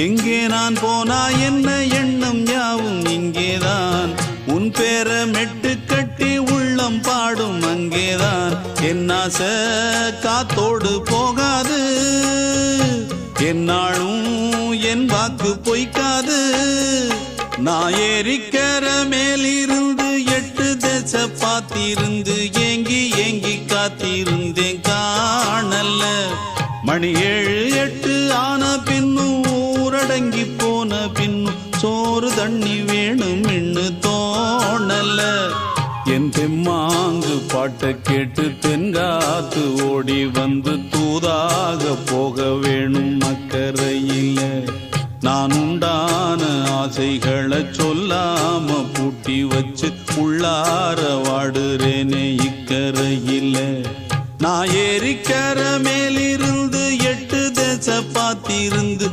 எங்கே நான் போனா என்ன எண்ணம் யாவும் இங்கேதான். உன் பேர மெட்டு கட்டி உள்ளம் பாடும் அங்கேதான். என் ஆசை காத்தோடு போகாது, என்னாலும் என் வாக்கு பொய்க்காது. நான் ஏறிக்கர மேலிருந்து 8 தேச பார்த்திருந்து ஏங்கி ஏங்கி காத்திருந்தேன் காணல்ல. மணி 7 8 ஆன பின்னும் ஊரடங்கி போன பின்னும் சோறு தண்ணி வேணும் இன்னு தோணல. என் தெம்மாங்கு பாட்டை கேட்டு தென்காத்து ஓடி வந்து தூதாக போக வேணும் அக்கறையில. நான் உண்டான ஆசைகளை சொல்லாம பூட்டி வச்சு உள்ளார வாடுறேனே இக்கரையில. நான் ஏறிக்கர மேலிருந்து 8 தேச பார்த்திருந்து